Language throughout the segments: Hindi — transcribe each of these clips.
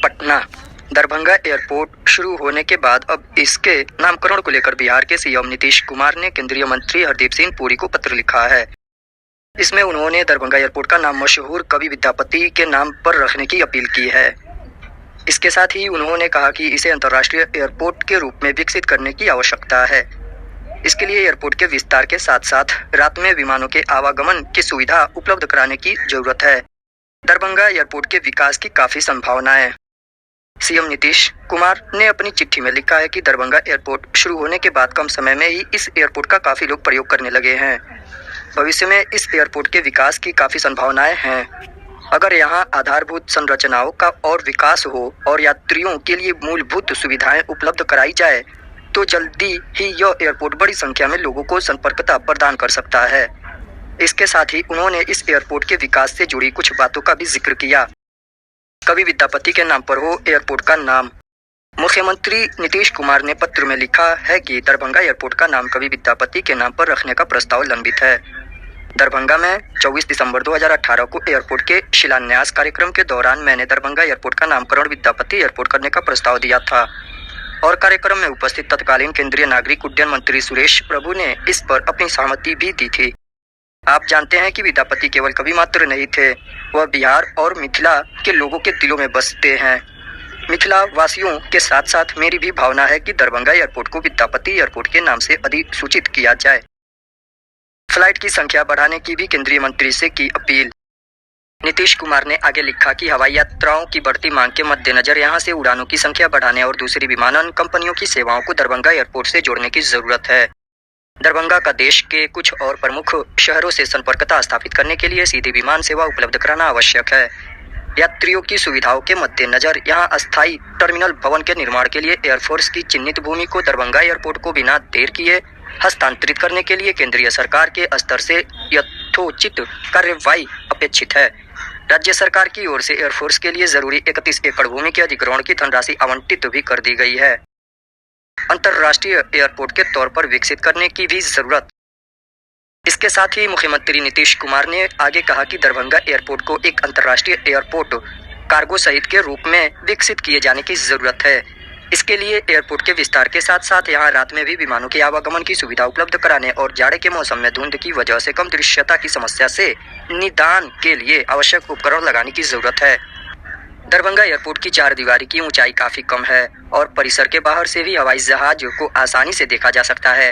पटना दरभंगा एयरपोर्ट शुरू होने के बाद अब इसके नामकरण को लेकर बिहार के सीएम नीतीश कुमार ने केंद्रीय मंत्री हरदीप सिंह पुरी को पत्र लिखा है। इसमें उन्होंने दरभंगा एयरपोर्ट का नाम मशहूर कवि विद्यापति के नाम पर रखने की अपील की है। इसके साथ ही उन्होंने कहा कि इसे अंतर्राष्ट्रीय एयरपोर्ट के रूप में विकसित करने की आवश्यकता है। इसके लिए एयरपोर्ट के विस्तार के साथ साथ रात में विमानों के आवागमन की सुविधा उपलब्ध कराने की जरूरत है। दरभंगा एयरपोर्ट के विकास की काफी संभावनाएं। सीएम नीतीश कुमार ने अपनी चिट्ठी में लिखा है कि दरभंगा एयरपोर्ट शुरू होने के बाद कम समय में ही इस एयरपोर्ट का काफी लोग प्रयोग करने लगे हैं। भविष्य में इस एयरपोर्ट के विकास की काफी संभावनाएं हैं। अगर यहां आधारभूत संरचनाओं का और विकास हो और यात्रियों के लिए मूलभूत सुविधाएं उपलब्ध कराई जाए तो जल्दी ही यह एयरपोर्ट बड़ी संख्या में लोगों को संपर्कता प्रदान कर सकता है। इसके साथ ही उन्होंने इस एयरपोर्ट के विकास से जुड़ी कुछ बातों का भी जिक्र किया। कवि विद्यापति के नाम पर हो एयरपोर्ट का नाम। मुख्यमंत्री नीतीश कुमार ने पत्र में लिखा है कि दरभंगा एयरपोर्ट का नाम कवि विद्यापति के नाम पर रखने का प्रस्ताव लंबित है। दरभंगा में 24 दिसंबर 2018 को एयरपोर्ट के शिलान्यास कार्यक्रम के दौरान मैंने दरभंगा एयरपोर्ट का नामकरण विद्यापति एयरपोर्ट करने का प्रस्ताव दिया था और कार्यक्रम में उपस्थित तत्कालीन केंद्रीय नागरिक उड्डयन मंत्री सुरेश प्रभु ने इस पर अपनी सहमति भी दी थी। आप जानते हैं कि विद्यापति केवल कवि मात्र नहीं थे, वह बिहार और मिथिला के लोगों के दिलों में बसते हैं। मिथिला वासियों के साथ साथ मेरी भी भावना है कि दरभंगा एयरपोर्ट को विद्यापति एयरपोर्ट के नाम से अधिसूचित किया जाए। फ्लाइट की संख्या बढ़ाने की भी केंद्रीय मंत्री से की अपील। नीतीश कुमार ने आगे लिखा कि हवाई यात्राओं की बढ़ती मांग के मद्देनजर यहां से उड़ानों की संख्या बढ़ाने और दूसरी विमानन कंपनियों की सेवाओं को दरभंगा एयरपोर्ट से जोड़ने की जरूरत है। दरभंगा का देश के कुछ और प्रमुख शहरों से संपर्कता स्थापित करने के लिए सीधी विमान सेवा उपलब्ध कराना आवश्यक है। यात्रियों की सुविधाओं के मद्देनजर यहां अस्थायी टर्मिनल भवन के निर्माण के लिए एयरफोर्स की चिन्हित भूमि को दरभंगा एयरपोर्ट को बिना देर किए हस्तांतरित करने के लिए केंद्रीय सरकार के स्तर से यथोचित कार्यवाही अपेक्षित है। राज्य सरकार की ओर से एयरफोर्स के लिए जरूरी 31 एकड़ भूमि के अधिग्रहण की धनराशि आवंटित भी कर दी गई है। अंतर्राष्ट्रीय एयरपोर्ट के तौर पर विकसित करने की भी जरूरत। इसके साथ ही मुख्यमंत्री नीतीश कुमार ने आगे कहा कि दरभंगा एयरपोर्ट को एक अंतर्राष्ट्रीय एयरपोर्ट कार्गो सहित के रूप में विकसित किए जाने की जरूरत है। इसके लिए एयरपोर्ट के विस्तार के साथ साथ यहां रात में भी विमानों के आवागमन की सुविधा उपलब्ध कराने और जाड़े के मौसम में धुंध की वजह से कम दृश्यता की समस्या से निदान के लिए आवश्यक उपकरण लगाने की जरूरत है। दरभंगा एयरपोर्ट की चार दीवारी की ऊंचाई काफी कम है और परिसर के बाहर से भी हवाई जहाज को आसानी से देखा जा सकता है।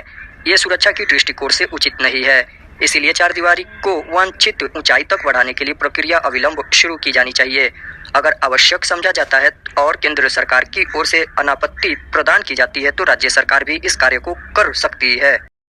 ये सुरक्षा की दृष्टिकोण से उचित नहीं है, इसीलिए चार दीवारी को वांछित ऊंचाई तक बढ़ाने के लिए प्रक्रिया अविलंब शुरू की जानी चाहिए। अगर आवश्यक समझा जाता है और केंद्र सरकार की ओर से अनापत्ति प्रदान की जाती है तो राज्य सरकार भी इस कार्य को कर सकती है।